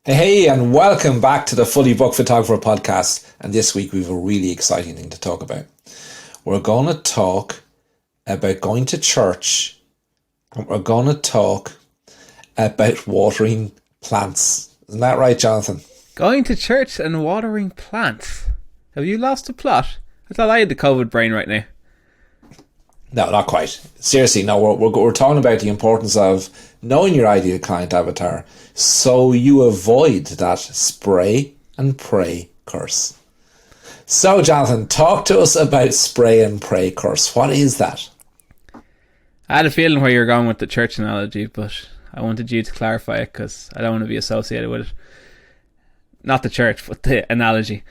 Hey, and welcome back to the Fully Booked Photographer podcast. And this week we have a really exciting thing to talk about. We're going to talk about going to church, and we're going to talk about watering plants. Isn't that right, Jonathan? Going to church and watering plants. Have you lost the plot? I thought I had the COVID brain right now. No, not quite. Seriously, no, we're talking about the importance of knowing your ideal client avatar so you avoid that spray and pray curse. So, Jonathan, talk to us about spray and pray curse. What is that? I had a feeling where you were going with the church analogy, but I wanted you to clarify it because I don't want to be associated with it. Not the church, but the analogy.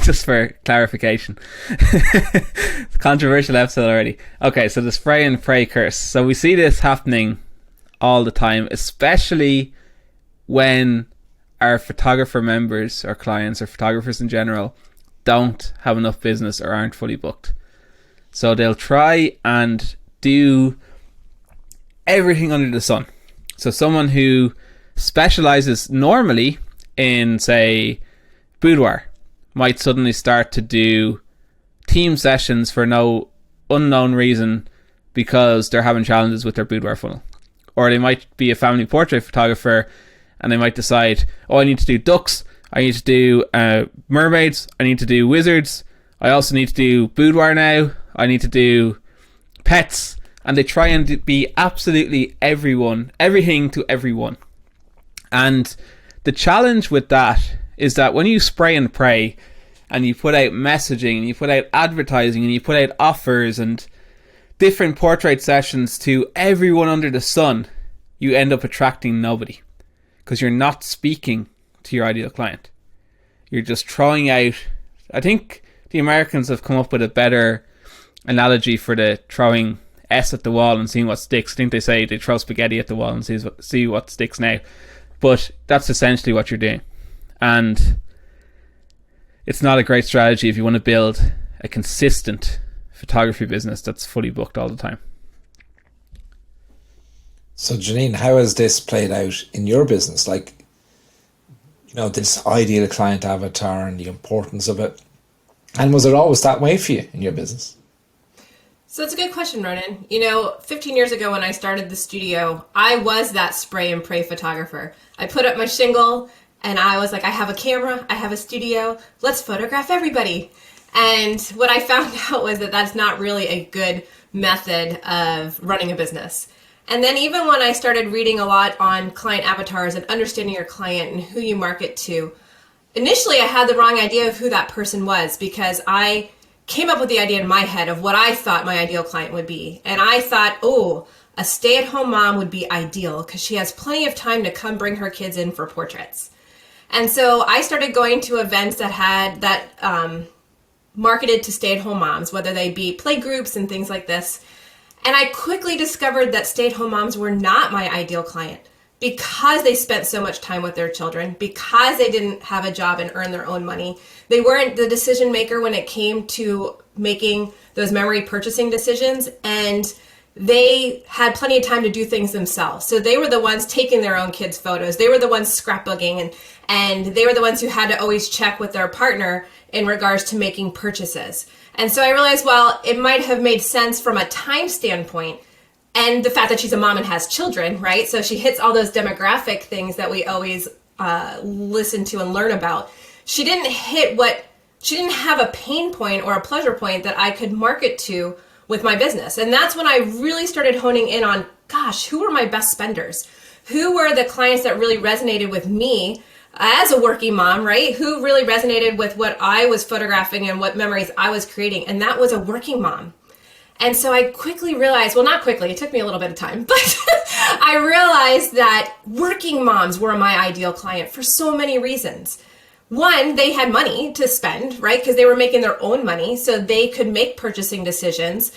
Just for clarification. Controversial episode already. Okay, so the spray and pray curse. So we see this happening all the time, especially when our photographer members or clients or photographers in general don't have enough business or aren't fully booked. So they'll try and do everything under the sun. So someone who specializes normally in, say, boudoir might suddenly start to do team sessions for no unknown reason because they're having challenges with their boudoir funnel. Or they might be a family portrait photographer and they might decide, oh, I need to do ducks, I need to do mermaids, I need to do wizards, I also need to do boudoir now, I need to do pets. And they try and be absolutely everything to everyone. And the challenge with that is that when you spray and pray and you put out messaging and you put out advertising and you put out offers and different portrait sessions to everyone under the sun, you end up attracting nobody because you're not speaking to your ideal client. You're just throwing out. I think the Americans have come up with a better analogy for the throwing S at the wall and seeing what sticks. I think they say they throw spaghetti at the wall and see what sticks now. But that's essentially what you're doing. And it's not a great strategy if you want to build a consistent photography business that's fully booked all the time. So, Janine, how has this played out in your business? Like, you know, this ideal client avatar and the importance of it. And was it always that way for you in your business? So it's a good question, Ronan. 15 years ago when I started the studio, I was that spray and pray photographer. I put up my shingle and I was like, I have a camera, I have a studio, let's photograph everybody. And what I found out was that that's not really a good method of running a business. And then even when I started reading a lot on client avatars and understanding your client and who you market to, initially I had the wrong idea of who that person was because I came up with the idea in my head of what I thought my ideal client would be. And I thought, a stay-at-home mom would be ideal because she has plenty of time to come bring her kids in for portraits. And so I started going to events that marketed to stay-at-home moms, whether they be play groups and things like this. And I quickly discovered that stay-at-home moms were not my ideal client because they spent so much time with their children, because they didn't have a job and earn their own money. They weren't the decision maker when it came to making those memory purchasing decisions, and they had plenty of time to do things themselves. So they were the ones taking their own kids' photos. They were the ones scrapbooking, and they were the ones who had to always check with their partner in regards to making purchases. And so I realized, well, it might have made sense from a time standpoint and the fact that she's a mom and has children, right? So she hits all those demographic things that we always listen to and learn about. She didn't have a pain point or a pleasure point that I could market to with my business. And that's when I really started honing in on, gosh, who were my best spenders? Who were the clients that really resonated with me as a working mom, right? Who really resonated with what I was photographing and what memories I was creating? And that was a working mom. And so I quickly realized, well, not quickly, it took me a little bit of time, but I realized that working moms were my ideal client for so many reasons. One, they had money to spend, right? Because they were making their own money, so they could make purchasing decisions.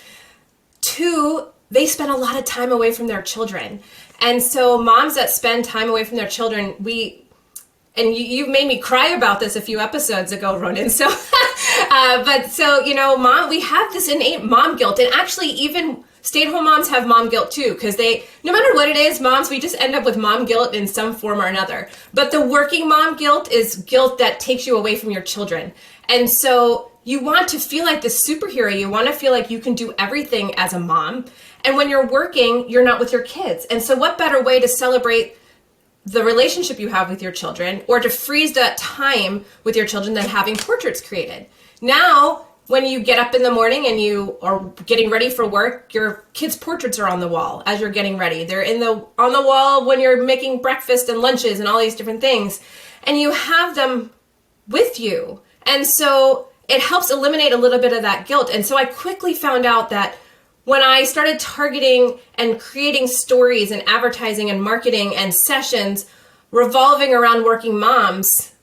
Two, they spent a lot of time away from their children. And so moms that spend time away from their children, you've made me cry about this a few episodes ago, Ronan. So, mom, we have this innate mom guilt. And actually, even stay-at-home moms have mom guilt too, because no matter what it is, moms, we just end up with mom guilt in some form or another. But the working mom guilt is guilt that takes you away from your children. And so you want to feel like the superhero. You want to feel like you can do everything as a mom. And when you're working, you're not with your kids. And so what better way to celebrate the relationship you have with your children, or to freeze that time with your children, than having portraits created? Now, when you get up in the morning and you are getting ready for work, your kids' portraits are on the wall as you're getting ready. They're on the wall when you're making breakfast and lunches and all these different things. And you have them with you. And so it helps eliminate a little bit of that guilt. And so I quickly found out that when I started targeting and creating stories and advertising and marketing and sessions revolving around working moms,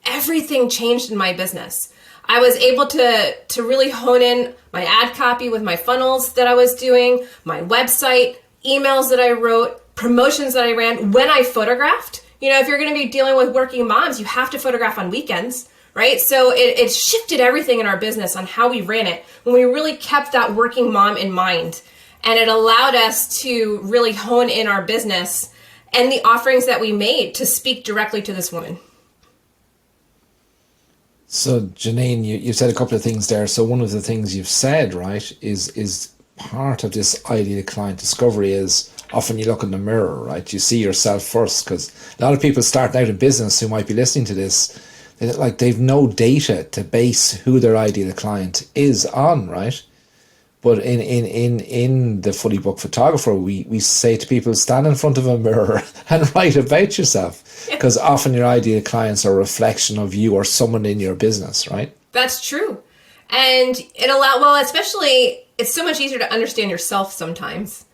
everything changed in my business. I was able to really hone in my ad copy with my funnels that I was doing, my website, emails that I wrote, promotions that I ran, when I photographed. You know, if you're going to be dealing with working moms, you have to photograph on weekends, right? So it shifted everything in our business on how we ran it when we really kept that working mom in mind. And it allowed us to really hone in our business and the offerings that we made to speak directly to this woman. So Janine, you said a couple of things there. So one of the things you've said, right, is part of this ideal client discovery is often you look in the mirror, right? You see yourself first, because a lot of people starting out in business who might be listening to this, they've no data to base who their ideal client is on, right? But in the Fully Booked Photographer, we say to people, stand in front of a mirror and write about yourself, because often your ideal clients are a reflection of you or someone in your business, right? That's true. And especially, it's so much easier to understand yourself sometimes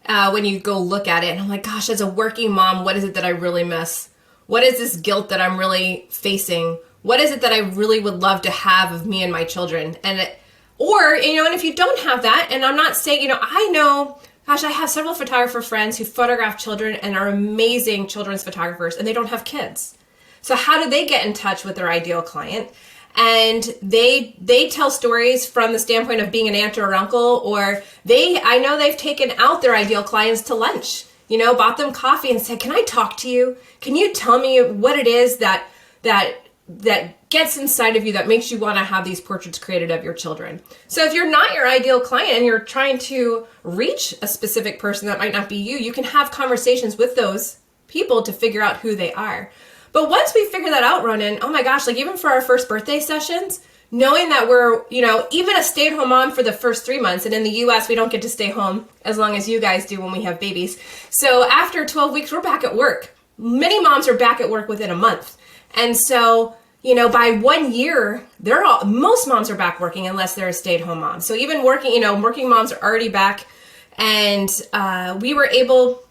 when you go look at it. And I'm like, gosh, as a working mom, what is it that I really miss? What is this guilt that I'm really facing? What is it that I really would love to have of me and my children? And if you don't have that, and I'm not saying, I have several photographer friends who photograph children and are amazing children's photographers, and they don't have kids. So how do they get in touch with their ideal client? And they tell stories from the standpoint of being an aunt or an uncle, or I know they've taken out their ideal clients to lunch, bought them coffee and said, can I talk to you? Can you tell me what it is that gets inside of you that makes you want to have these portraits created of your children? So if you're not your ideal client and you're trying to reach a specific person that might not be you, you can have conversations with those people to figure out who they are. But once we figure that out, Ronan, oh my gosh, even for our first birthday sessions, knowing that we're, even a stay-at-home mom for the first 3 months, and in the US, we don't get to stay home as long as you guys do when we have babies. So after 12 weeks, we're back at work. Many moms are back at work within a month. And so, by 1 year, most moms are back working unless they're a stay-at-home mom. So even working moms are already back. And we were able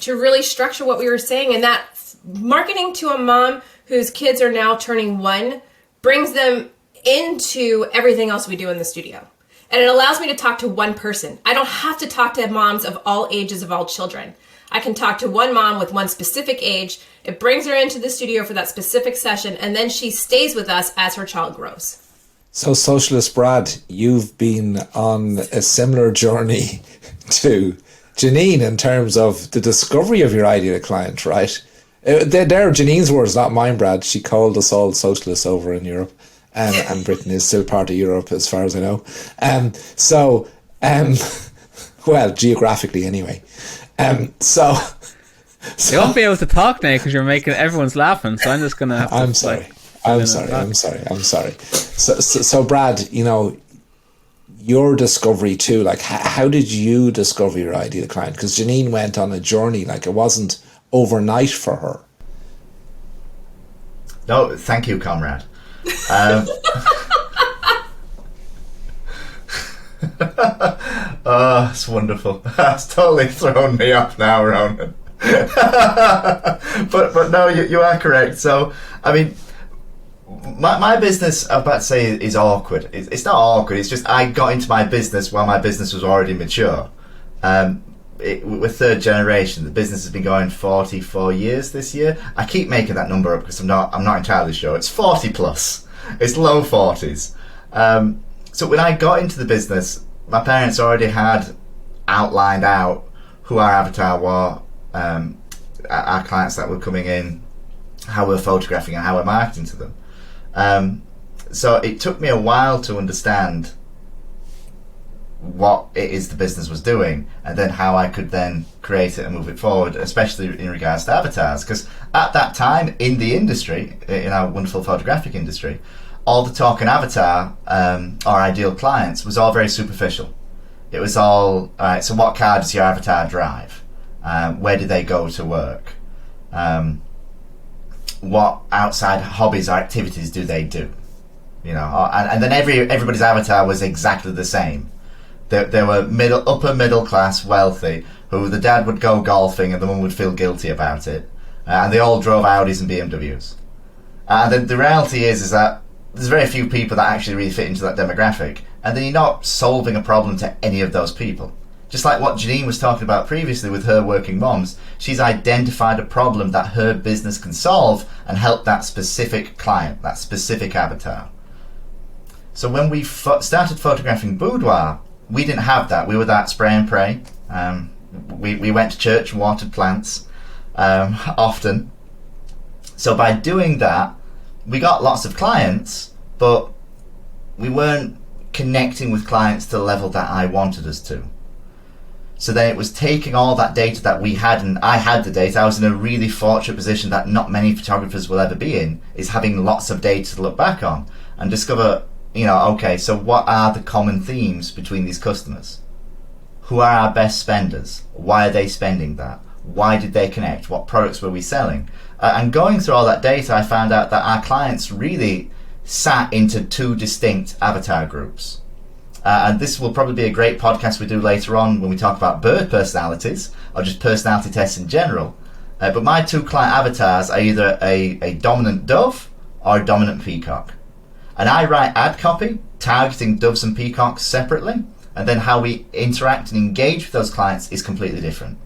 to really structure what we were saying. And that marketing to a mom whose kids are now turning 1 brings them into everything else we do in the studio. And it allows me to talk to one person. I don't have to talk to moms of all ages of all children. I can talk to one mom with one specific age. It brings her into the studio for that specific session, and then she stays with us as her child grows. So, Socialist Brad, you've been on a similar journey to Janine in terms of the discovery of your ideal client, right? They're Janine's words, not mine, Brad. She called us all socialists over in Europe, and Britain is still part of Europe as far as I know. Well, geographically anyway. So you won't be able to talk now because you're making everyone's laughing. So I'm just gonna have to. I'm sorry. So Brad, your discovery too. How did you discover your ideal client? Because Janine went on a journey. It wasn't overnight for her. No, thank you, comrade. Oh, it's wonderful. That's totally thrown me off now, Ronan. but no, you are correct. So, my business, I'm about to say, is awkward. It's not awkward. It's just I got into my business while my business was already mature. We're third generation. The business has been going 44 years this year. I keep making that number up because I'm not entirely sure. It's 40 plus. It's low 40s. So when I got into the business, my parents already had outlined out who our avatar were, our clients that were coming in, how we're photographing and how we're marketing to them. So it took me a while to understand what it is the business was doing, and then how I could then create it and move it forward, especially in regards to avatars. Because at that time in the industry, in our wonderful photographic industry, all the talk in avatar, our ideal clients, was all very superficial. It was all, alright, so what car does your avatar drive? Where do they go to work? What outside hobbies or activities do they do? You know, and then everybody's avatar was exactly the same. They were upper middle class, wealthy, who the dad would go golfing and the mum would feel guilty about it, and they all drove Audis and BMWs. And the reality is that there's very few people that actually really fit into that demographic, and then you're not solving a problem to any of those people. Just like what Janine was talking about previously with her working moms, she's identified a problem that her business can solve and help that specific client, that specific avatar. So when we started photographing boudoir, we didn't have that. We were that spray and pray. We went to church and watered plants often. So by doing that, we got lots of clients, but we weren't connecting with clients to the level that I wanted us to. So then it was taking all that data that we had, and I had the data. I was in a really fortunate position that not many photographers will ever be in, is having lots of data to look back on and discover, you know, okay, so what are the common themes between these customers? Who are our best spenders? Why are they spending that? Why did they connect? What products were we selling? And going through all that data, I found out that our clients really sat into two distinct avatar groups. And this will probably be a great podcast we do later on when we talk about bird personalities, or just personality tests in general. But my two client avatars are either a dominant dove or a dominant peacock. And I write ad copy targeting doves and peacocks separately, and then how we interact and engage with those clients is completely different.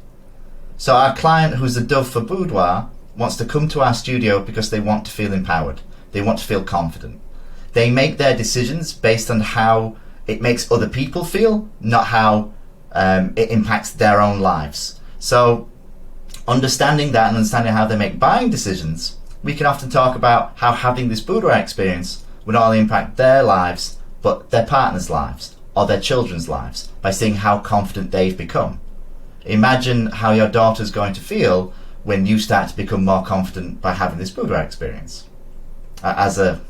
So our client, who's a dove for boudoir, wants to come to our studio because they want to feel empowered. They want to feel confident. They make their decisions based on how it makes other people feel, not how it impacts their own lives. So understanding that and understanding how they make buying decisions, we can often talk about how having this boudoir experience will not only impact their lives, but their partner's lives or their children's lives by seeing how confident they've become. Imagine how your daughter's going to feel when you start to become more confident by having this boudoir experience. As a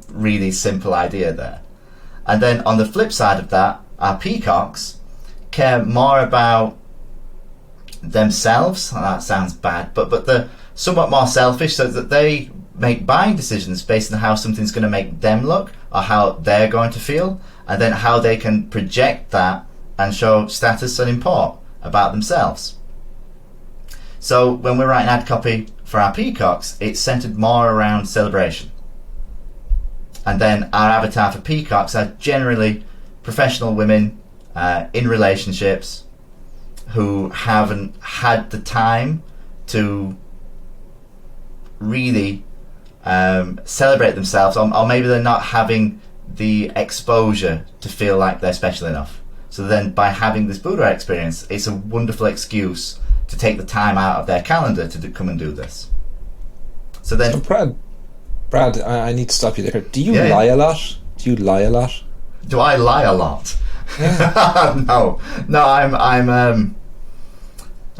really simple idea there. And then on the flip side of that, our peacocks care more about themselves. That sounds bad, but they're somewhat more selfish, so that they make buying decisions based on how something's going to make them look or how they're going to feel, and then how they can project that and show status and import about themselves. So when we're writing ad copy for our peacocks, it's centered more around celebration. And then our avatar for peacocks are generally professional women in relationships who haven't had the time to really celebrate themselves, or maybe they're not having the exposure to feel like they're special enough. So then by having this boudoir experience, it's a wonderful excuse to take the time out of their calendar to come and do this. So then... Brad, I need to stop you there. Do you lie a lot? Do you lie a lot? Do I lie a lot? Yeah. No,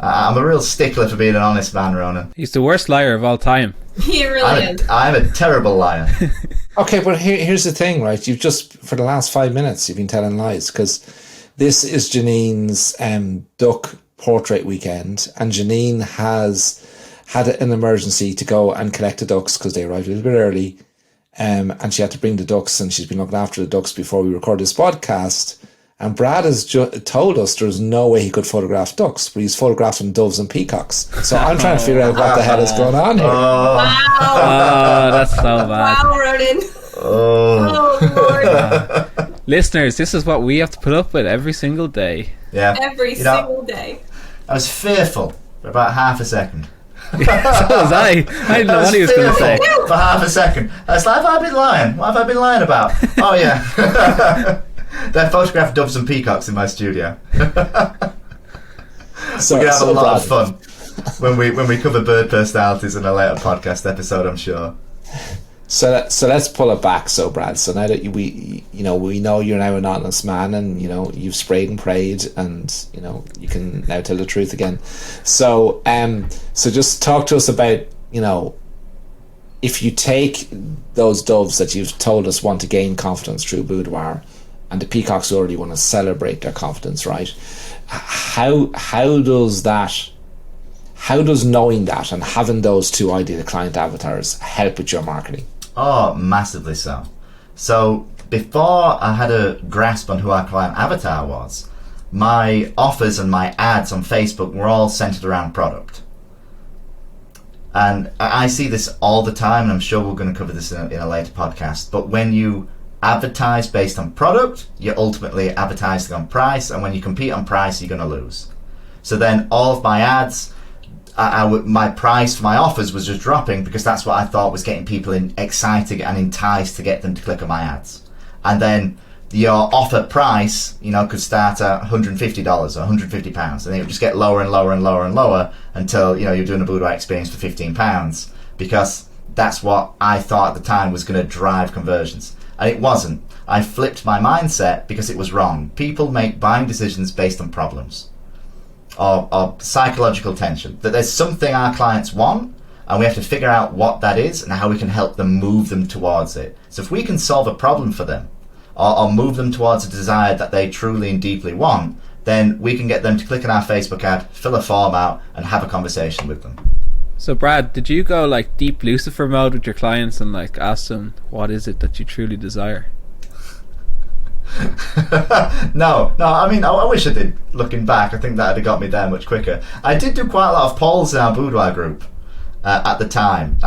I'm a real stickler for being an honest man, Ronan. He's the worst liar of all time. He really is. I'm a terrible liar. Okay, but here's the thing, right? You've just, for the last 5 minutes, you've been telling lies, because this is Janine's duck portrait weekend, and Janine has had an emergency to go and collect the ducks because they arrived a little bit early, and she had to bring the ducks, and she's been looking after the ducks before we record this podcast. And Brad has told us there's no way he could photograph ducks, but he's photographing doves and peacocks. So I'm trying to figure out what the hell is going on here. Wow. Oh, that's so bad. Wow, Ronan. Oh, Lord. Listeners, this is what we have to put up with every single day. Yeah. Every single day. I was fearful for about half a second. So was I. I didn't know what he was going to say. For half a second. I was like, have I been lying? What have I been lying about? Oh, yeah. They photographed doves and peacocks in my studio. So, We're gonna have a lot Brad, of fun when we cover bird personalities in a later podcast episode, I'm sure. So let's pull it back. So Brad, so now that we know you're now an honest man, and you've sprayed and prayed, and you can now tell the truth again. So so just talk to us about if you take those doves that you've told us want to gain confidence through boudoir, and the peacocks already want to celebrate their confidence, right? How does knowing that and having those two ideal client avatars help with your marketing? Oh, massively so. So before I had a grasp on who our client avatar was, my offers and my ads on Facebook were all centered around product. And I see this all the time, and I'm sure we're going to cover this in a later podcast, but when you advertise based on product, you're ultimately advertising on price, and when you compete on price, you're going to lose. So then all of my ads, my price for my offers was just dropping, because that's what I thought was getting people excited and enticed to get them to click on my ads. And then your offer price, could start at $150 or £150, and it would just get lower and lower and lower and lower until you're doing a boudoir experience for £15, because that's what I thought at the time was going to drive conversions. And it wasn't. I flipped my mindset because it was wrong. People make buying decisions based on problems or psychological tension. That there's something our clients want, and we have to figure out what that is and how we can help them move them towards it. So if we can solve a problem for them, or move them towards a desire that they truly and deeply want, then we can get them to click on our Facebook ad, fill a form out, and have a conversation with them. So Brad, did you go like deep Lucifer mode with your clients and like ask them what is it that you truly desire? No, I mean, I wish I did. Looking back, I think that would have got me there much quicker. I did do quite a lot of polls in our boudoir group at the time.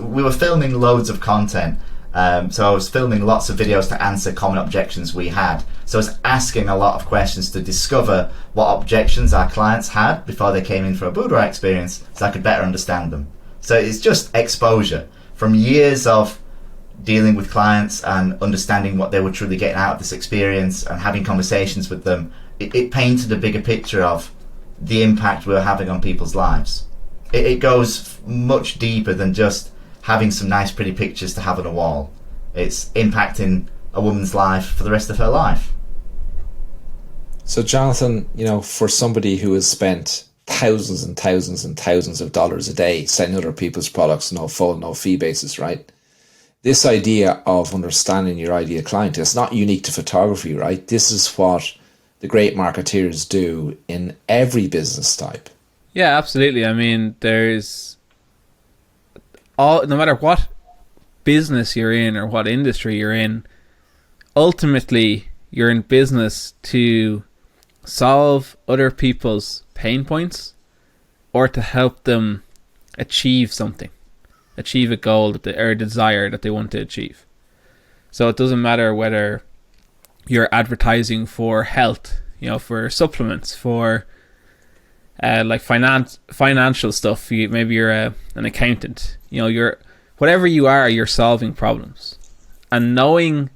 We were filming loads of content, so I was filming lots of videos to answer common objections we had. So I was asking a lot of questions to discover what objections our clients had before they came in for a boudoir experience, so I could better understand them. So it's just exposure from years of dealing with clients and understanding what they were truly getting out of this experience and having conversations with them. It painted a bigger picture of the impact we were having on people's lives. It goes much deeper than just having some nice pretty pictures to have on a wall. It's impacting a woman's life for the rest of her life. So Jonathan, for somebody who has spent thousands and thousands and thousands of dollars a day selling other people's products, no full, no fee basis, right? This idea of understanding your ideal client is not unique to photography, right? This is what the great marketeers do in every business type. Yeah, absolutely. I mean, there's no matter what business you're in or what industry you're in, ultimately you're in business to solve other people's pain points or to help them achieve something, achieve a goal or a desire that they want to achieve. So it doesn't matter whether you're advertising for health, for supplements, for like financial stuff. Maybe you're an accountant. You're whatever you are, you're solving problems. And knowing,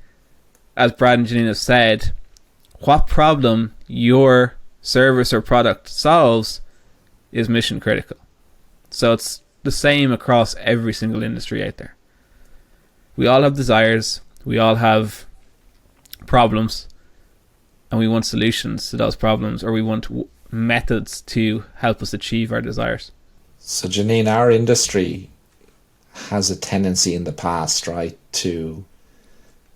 as Brad and Janine have said, what problem your service or product solves is mission critical. So it's the same across every single industry out there. We all have desires, we all have problems, and we want solutions to those problems, or we want methods to help us achieve our desires. So Janine, our industry has a tendency in the past, right, to...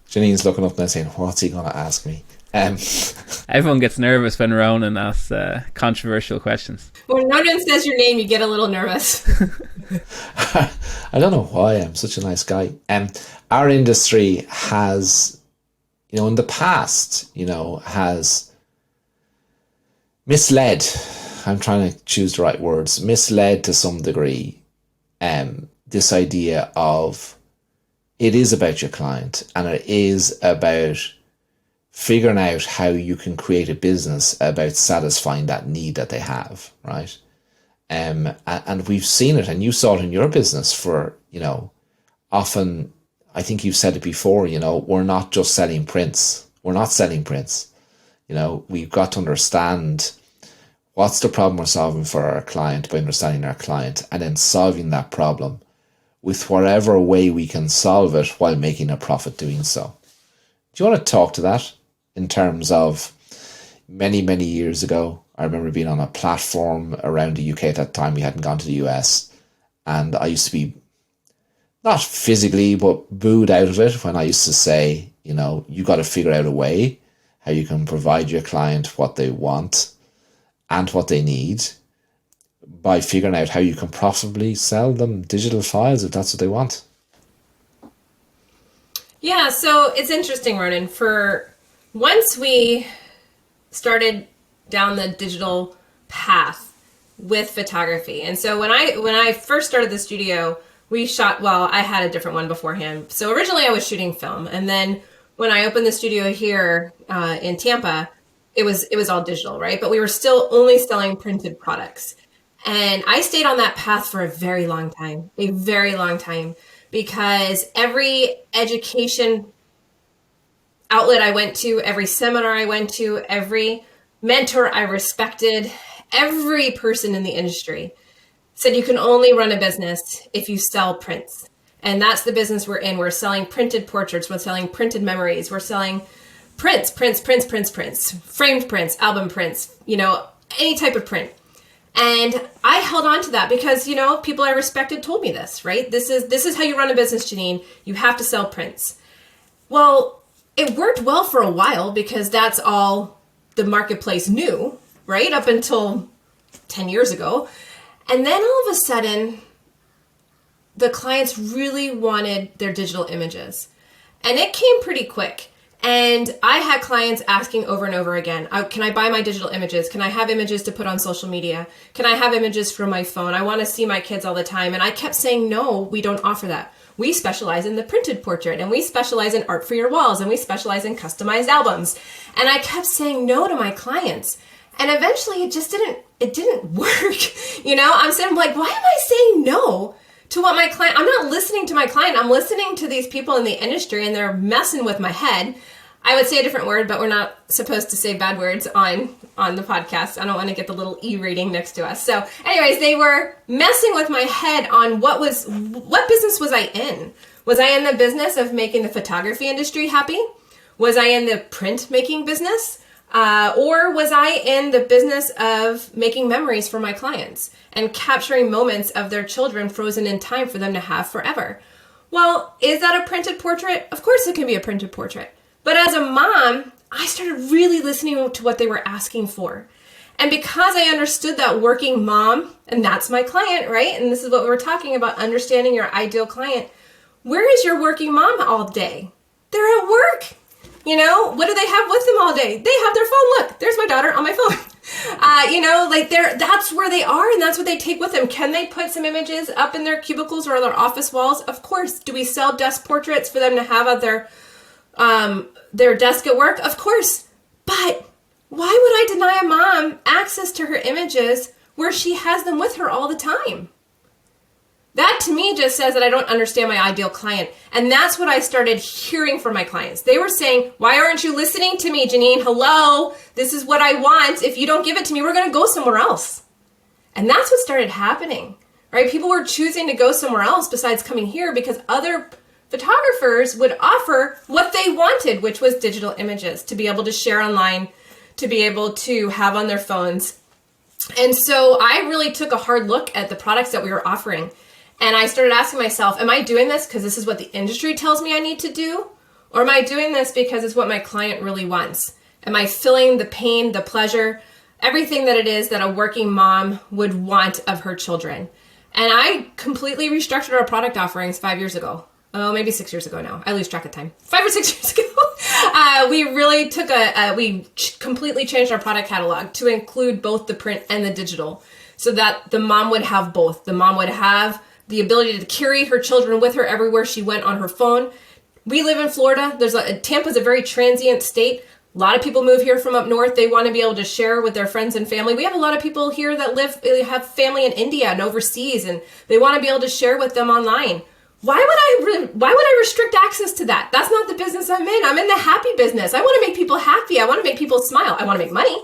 Janine's looking up now saying, what's he going to ask me? Everyone gets nervous when Ronan asks controversial questions. When Ronan says your name, you get a little nervous. I don't know why. I'm such a nice guy. Our industry has, in the past, has misled, I'm trying to choose the right words, misled to some degree, this idea of it is about your client, and it is about figuring out how you can create a business about satisfying that need that they have, right? And we've seen it, and you saw it in your business for, often, I think you've said it before, we're not just selling prints, we're not selling prints. You know, we've got to understand what's the problem we're solving for our client by understanding our client, and then solving that problem with whatever way we can solve it while making a profit doing so. Do you want to talk to that in terms of many, many years ago? I remember being on a platform around the UK at that time. We hadn't gone to the US. And I used to be, not physically, but booed out of it when I used to say, you know, you got to figure out a way how you can provide your client what they want and what they need by figuring out how you can profitably sell them digital files if that's what they want. Yeah, so it's interesting, Ronan. For once we started down the digital path with photography, and so when I first started the studio, we shot. Well, I had a different one beforehand. So originally I was shooting film, and then when I opened the studio here in Tampa, it was all digital, right? But we were still only selling printed products, and I stayed on that path for a very long time, because every education outlet I went to, every seminar I went to, every mentor I respected, every person in the industry said you can only run a business if you sell prints. And that's the business we're in. We're selling printed portraits. We're selling printed memories. We're selling prints, framed prints, album prints, you know, any type of print. And I held on to that because, you know, people I respected told me this, right? This is how you run a business, Janine. You have to sell prints. Well, it worked well for a while because that's all the marketplace knew, right? Up until 10 years ago. And then all of a sudden, the clients really wanted their digital images. And it came pretty quick. And I had clients asking over and over again, can I buy my digital images? Can I have images to put on social media? Can I have images from my phone? I want to see my kids all the time. And I kept saying, no, we don't offer that. We specialize in the printed portrait, and we specialize in art for your walls, and we specialize in customized albums. And I kept saying no to my clients. And eventually it didn't work. You know, I'm saying, like, why am I saying no to what my client, I'm not listening to my client. I'm listening to these people in the industry, and they're messing with my head. I would say a different word, but we're not supposed to say bad words on the podcast. I don't want to get the little E rating next to us. So anyways, they were messing with my head on what business was I in? Was I in the business of making the photography industry happy? Was I in the print making business? Or was I in the business of making memories for my clients and capturing moments of their children frozen in time for them to have forever? Well, is that a printed portrait? Of course it can be a printed portrait. But as a mom, I started really listening to what they were asking for. And because I understood that working mom, and that's my client, right? And this is what we were talking about, understanding your ideal client. Where is your working mom all day? They're at work. You know, what do they have with them all day? They have their phone. Look, there's my daughter on my phone. You know, like that's where they are, and that's what they take with them. Can they put some images up in their cubicles or their office walls? Of course. Do we sell desk portraits for them to have at their desk at work? Of course. But why would I deny a mom access to her images where she has them with her all the time? That to me just says that I don't understand my ideal client. And that's what I started hearing from my clients. They were saying, why aren't you listening to me, Janine? Hello, this is what I want. If you don't give it to me, we're going to go somewhere else. And that's what started happening, right? People were choosing to go somewhere else besides coming here because other photographers would offer what they wanted, which was digital images to be able to share online, to be able to have on their phones. And so I really took a hard look at the products that we were offering. And I started asking myself, am I doing this because this is what the industry tells me I need to do? Or am I doing this because it's what my client really wants? Am I feeling the pain, the pleasure, everything that it is that a working mom would want of her children? And I completely restructured our product offerings 5 years ago. Oh, maybe 6 years ago now. I lose track of time. 5 or 6 years ago. We really took completely changed our product catalog to include both the print and the digital so that the mom would have both. The mom would have the ability to carry her children with her everywhere she went on her phone. We live in Florida. Tampa's a very transient state. A lot of people move here from up north. They want to be able to share with their friends and family. We have a lot of people here that have family in India and overseas, and they want to be able to share with them online. why would I restrict access to that? That's not the business I'm in. I'm in the happy business. I want to make people happy. I want to make people smile. I want to make money,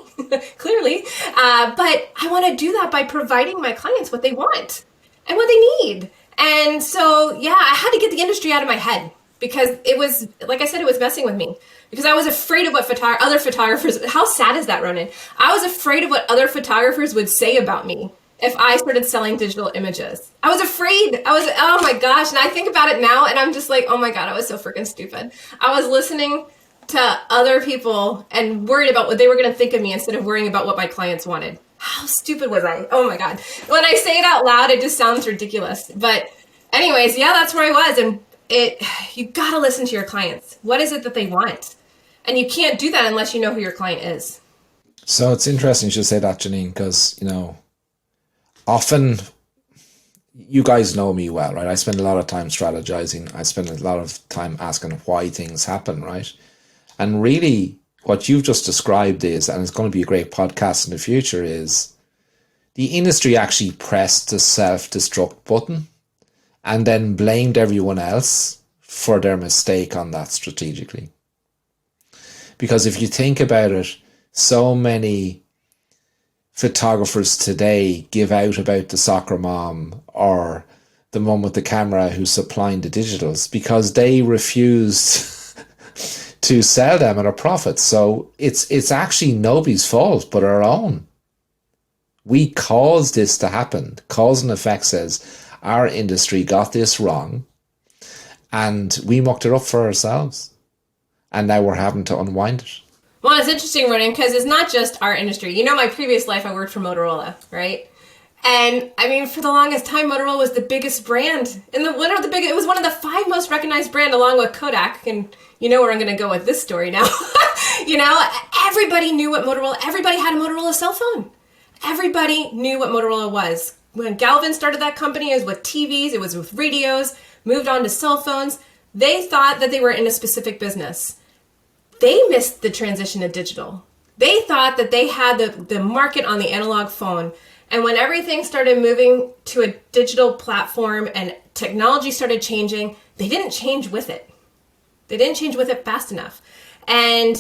clearly. But I want to do that by providing my clients what they want and what they need. And so, yeah, I had to get the industry out of my head because it was, like I said, it was messing with me because I was afraid of what other photographers, how sad is that, Ronan? I was afraid of what other photographers would say about me if I started selling digital images. I was afraid. Oh my gosh. And I think about it now and I'm just like, oh my God, I was so freaking stupid. I was listening to other people and worried about what they were going to think of me instead of worrying about what my clients wanted. How stupid was I? Oh my God. When I say it out loud, it just sounds ridiculous. But anyways, yeah, that's where I was. And you got to listen to your clients. What is it that they want? And you can't do that unless you know who your client is. So it's interesting you should say that, Janine, because, often you guys know me well, right? I spend a lot of time strategizing. I spend a lot of time asking why things happen, right? And really what you've just described is, and it's going to be a great podcast in the future, is the industry actually pressed the self-destruct button and then blamed everyone else for their mistake on that strategically. Because if you think about it, so many photographers today give out about the soccer mom or the mum with the camera who's supplying the digitals because they refused to sell them at a profit. So it's actually nobody's fault but our own. We caused this to happen. Cause and effect says our industry got this wrong and we mucked it up for ourselves. And now we're having to unwind it. Well, it's interesting, Ronan, because it's not just our industry. My previous life, I worked for Motorola, right? And I mean, for the longest time, Motorola was the biggest brand. And it was one of the 5 most recognized brand along with Kodak. And you know where I'm going to go with this story now. Everybody knew what Motorola, everybody had a Motorola cell phone. Everybody knew what Motorola was. When Galvin started that company, it was with TVs, it was with radios, moved on to cell phones. They thought that they were in a specific business. They missed the transition to digital. They thought that they had the market on the analog phone. And when everything started moving to a digital platform and technology started changing, they didn't change with it. They didn't change with it fast enough. And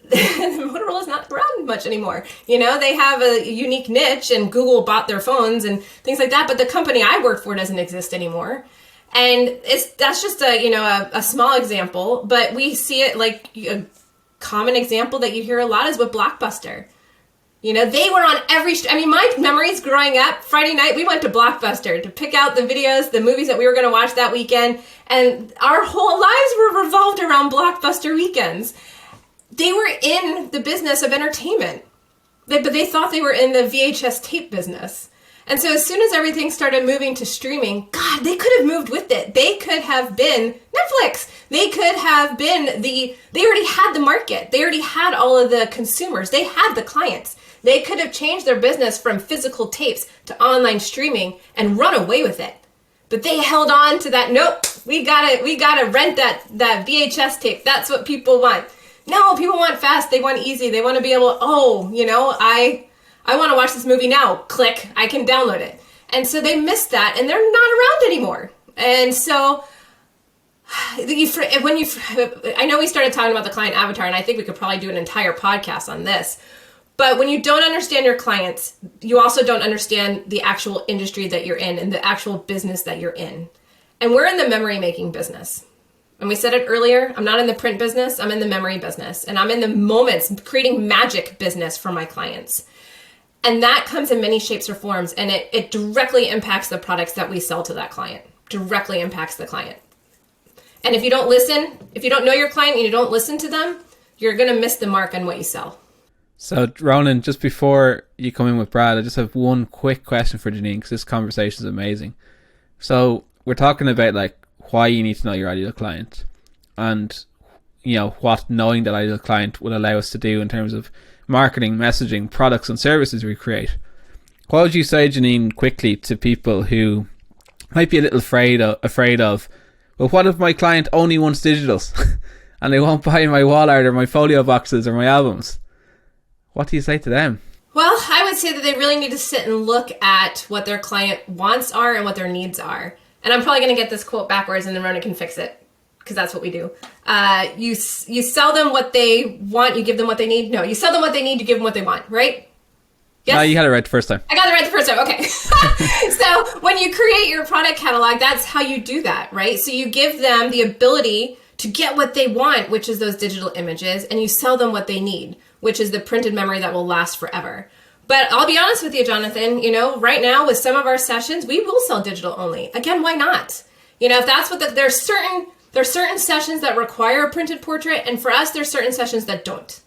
Motorola's not around much anymore. They have a unique niche and Google bought their phones and things like that. But the company I work for doesn't exist anymore. And that's just a small example, but we see it like a common example that you hear a lot is with Blockbuster. They were on my memories growing up, Friday night, we went to Blockbuster to pick out the videos, the movies that we were going to watch that weekend. And our whole lives were revolved around Blockbuster weekends. They were in the business of entertainment, but they thought they were in the VHS tape business. And so as soon as everything started moving to streaming, God, they could have moved with it. They could have been Netflix. They could have been they already had the market. They already had all of the consumers. They had the clients. They could have changed their business from physical tapes to online streaming and run away with it. But they held on to that, nope, we gotta rent that VHS tape. That's what people want. No, people want fast. They want easy. They want to be able, I want to watch this movie now. Click, I can download it. And so they missed that and they're not around anymore. And so I know we started talking about the client avatar and I think we could probably do an entire podcast on this. But when you don't understand your clients, you also don't understand the actual industry that you're in and the actual business that you're in. And we're in the memory making business. And we said it earlier, I'm not in the print business, I'm in the memory business. And I'm in the moments, creating magic business for my clients. And that comes in many shapes or forms. And it directly impacts the products that we sell to that client. Directly impacts the client. And if you don't listen, if you don't know your client and you don't listen to them, you're going to miss the mark on what you sell. So, Ronan, just before you come in with Brad, I just have one quick question for Janine, because this conversation is amazing. So, we're talking about why you need to know your ideal client and, what knowing that ideal client will allow us to do in terms of marketing, messaging, products and services we create. What would you say, Janine, quickly to people who might be a little afraid of, well, what if my client only wants digitals and they won't buy my wall art or my folio boxes or my albums? What do you say to them? Well, I would say that they really need to sit and look at what their client wants are and what their needs are. and I'm probably going to get this quote backwards, and then Ronan can fix it, because that's what we do. You sell them what they want, you give them what they need. No, you sell them what they need, you give them what they want, right? Yes? No, you had it right the first time. I got it right the first time. Okay. So when you create your product catalog, that's how you do that, right? So you give them the ability to get what they want, which is those digital images, and you sell them what they need, which is the printed memory that will last forever. But I'll be honest with you, Jonathan, right now with some of our sessions, we will sell digital only. Again, why not? If that's what there's certain sessions that require a printed portrait, and for us, there's certain sessions that don't.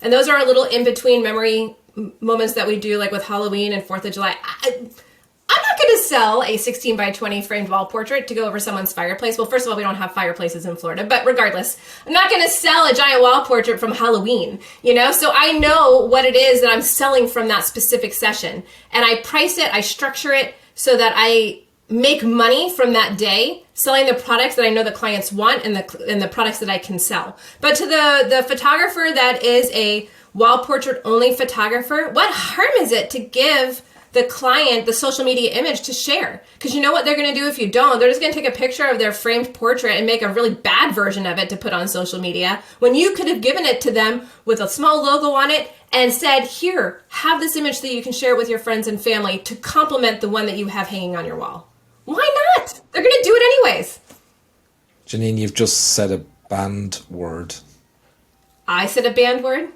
And those are our little in-between memory moments that we do, like with Halloween and 4th of July. I'm not going to sell a 16 by 20 framed wall portrait to go over someone's fireplace. Well, first of all, we don't have fireplaces in Florida, but regardless, I'm not going to sell a giant wall portrait from Halloween, So I know what it is that I'm selling from that specific session, and I price it, I structure it so that I make money from that day selling the products that I know the clients want and the products that I can sell. But to the photographer that is a wall portrait only photographer, what harm is it to give the client the social media image to share? Because you know what they're going to do if you don't? They're just going to take a picture of their framed portrait and make a really bad version of it to put on social media, when you could have given it to them with a small logo on it and said, here, have this image that you can share with your friends and family to complement the one that you have hanging on your wall. Why not? They're going to do it anyways. Janine, you've just said a banned word. I said a banned word?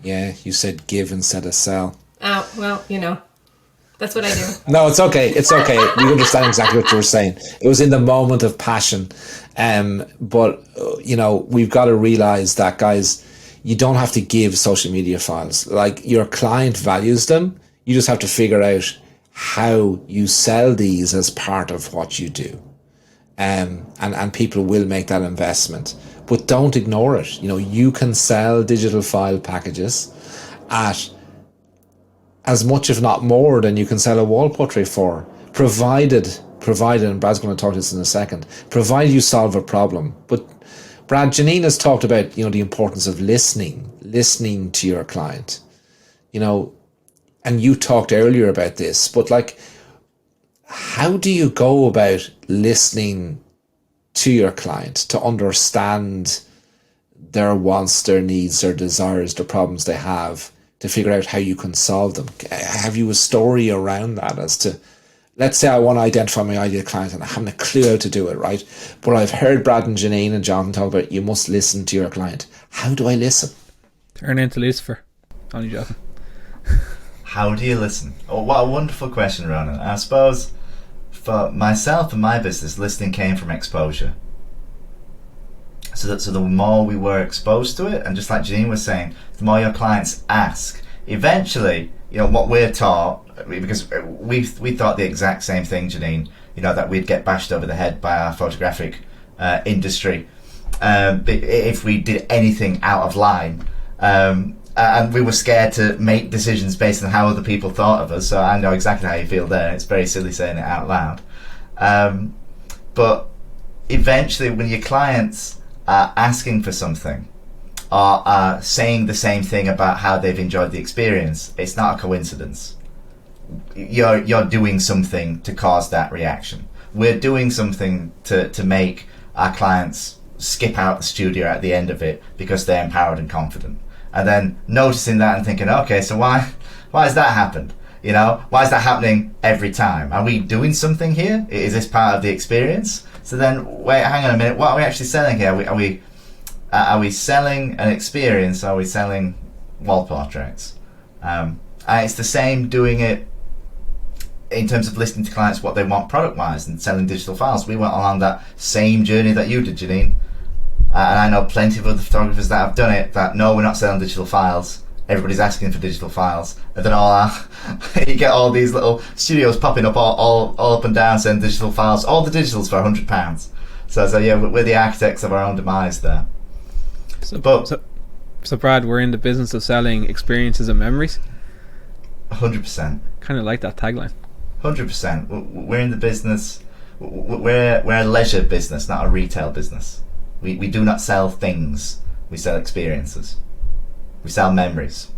Yeah, you said give instead of sell. Oh, well, that's what I do. No, it's okay. It's okay. We understand exactly what you were saying. It was in the moment of passion. But, we've got to realize that, guys, you don't have to give social media files. Like, your client values them. You just have to figure out how you sell these as part of what you do. And people will make that investment. But don't ignore it. You can sell digital file packages at as much, if not more, than you can sell a wall portrait for, provided, and Brad's going to talk to this in a second, provided you solve a problem. But Brad, Janine has talked about, the importance of listening to your client, and you talked earlier about this, but how do you go about listening to your client to understand their wants, their needs, their desires, the problems they have, to figure out how you can solve them? Have you a story around that as to, let's say I want to identify my ideal client and I haven't a clue how to do it, right? But I've heard Brad and Janine and John talk about you must listen to your client. How do I listen? Turn into Lucifer. Only joking. How do you listen? Oh, what a wonderful question, Ronan. I suppose for myself and my business, listening came from exposure. So the more we were exposed to it, and just like Janine was saying, the more your clients ask. Eventually, what we're taught, because we thought the exact same thing, Janine, that we'd get bashed over the head by our photographic industry if we did anything out of line. And we were scared to make decisions based on how other people thought of us. So I know exactly how you feel there. It's very silly saying it out loud. But eventually, when your clients are asking for something or are saying the same thing about how they've enjoyed the experience, it's not a coincidence. You're doing something to cause that reaction. We're doing something to make our clients skip out the studio at the end of it because they're empowered and confident. And then noticing that and thinking, okay, so why has that happened? Why is that happening every time? Are we doing something here? Is this part of the experience? So then, wait, hang on a minute. What are we actually selling here? Are we selling an experience? Are we selling wall portraits? It's the same doing it in terms of listening to clients what they want product-wise and selling digital files. We went along that same journey that you did, Janine. And I know plenty of other photographers that have done it, that no, we're not selling digital files. Everybody's asking for digital files. And then you get all these little studios popping up all up and down saying digital files. All the digitals for £100. So yeah, we're the architects of our own demise there. So Brad, we're in the business of selling experiences and memories? 100%. Kind of like that tagline. 100%. We're in the business, we're a leisure business, not a retail business. We do not sell things, we sell experiences. We sell memories.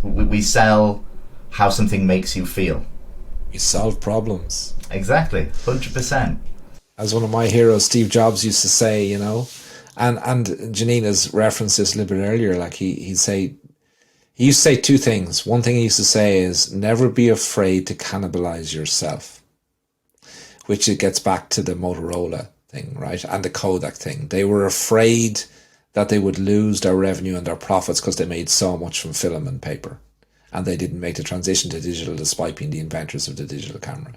We sell how something makes you feel. We solve problems. Exactly, 100%. As one of my heroes, Steve Jobs, used to say, and Janina's referenced this a little bit earlier, like he used to say two things. One thing he used to say is never be afraid to cannibalize yourself, which it gets back to the Motorola thing, right? And the Kodak thing. They were afraid that they would lose their revenue and their profits because they made so much from film and paper. And they didn't make the transition to digital despite being the inventors of the digital camera.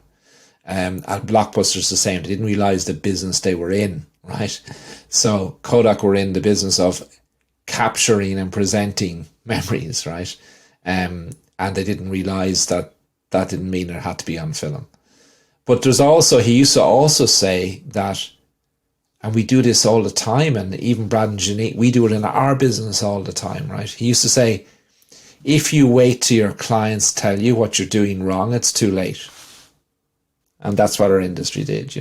And Blockbuster's the same. They didn't realize the business they were in, right? So Kodak were in the business of capturing and presenting memories, right? And they didn't realize that didn't mean it had to be on film. But he used to also say that, and we do this all the time, and even Brad and Janine, we do it in our business all the time, right? He used to say, if you wait till your clients tell you what you're doing wrong, it's too late. And that's what our industry did,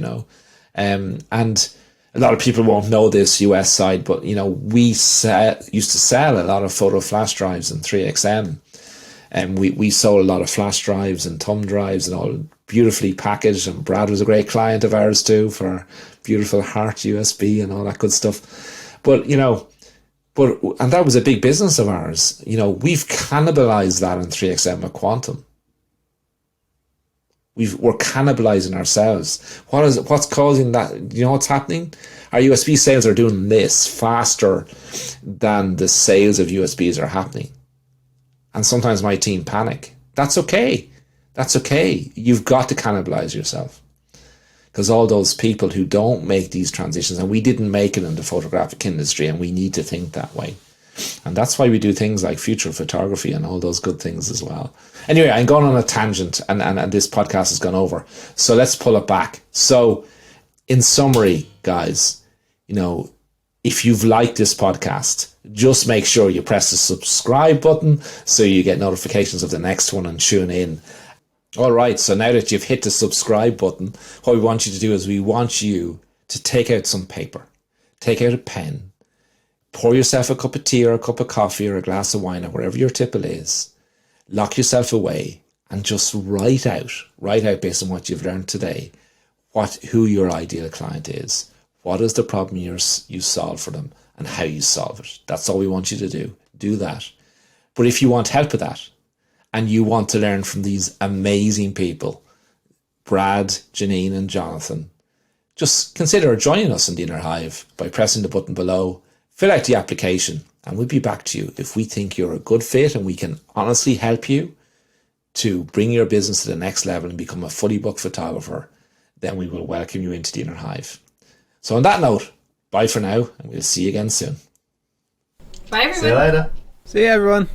And a lot of people won't know this US side, but, we used to sell a lot of photo flash drives in 3XM. And we sold a lot of flash drives and thumb drives and all beautifully packaged. And Brad was a great client of ours too for beautiful Heart USB and all that good stuff. But, and that was a big business of ours. We've cannibalized that in 3XM with Quantum. We're cannibalizing ourselves. What's causing that? You know what's happening? Our USB sales are doing this faster than the sales of USBs are happening. And sometimes my team panic. That's okay. That's okay. You've got to cannibalize yourself. Because all those people who don't make these transitions, and we didn't make it in the photographic industry, and we need to think that way. And that's why we do things like future photography and all those good things as well. Anyway, I'm going on a tangent and this podcast has gone over. So let's pull it back. So in summary, guys, if you've liked this podcast, just make sure you press the subscribe button so you get notifications of the next one and tune in. All right, so now that you've hit the subscribe button, what we want you to do is we want you to take out some paper, take out a pen, pour yourself a cup of tea or a cup of coffee or a glass of wine or wherever your tipple is, lock yourself away and just write out based on what you've learned today, who your ideal client is, what is the problem you solve for them and how you solve it. That's all we want you to do. Do that. But if you want help with that and you want to learn from these amazing people, Brad, Janine and Jonathan, just consider joining us in the Inner Hive by pressing the button below. Fill out the application and we'll be back to you. If we think you're a good fit and we can honestly help you to bring your business to the next level and become a fully booked photographer, then we will welcome you into the Inner Hive. So on that note, bye for now and we'll see you again soon. Bye everyone. See you later. See you, everyone.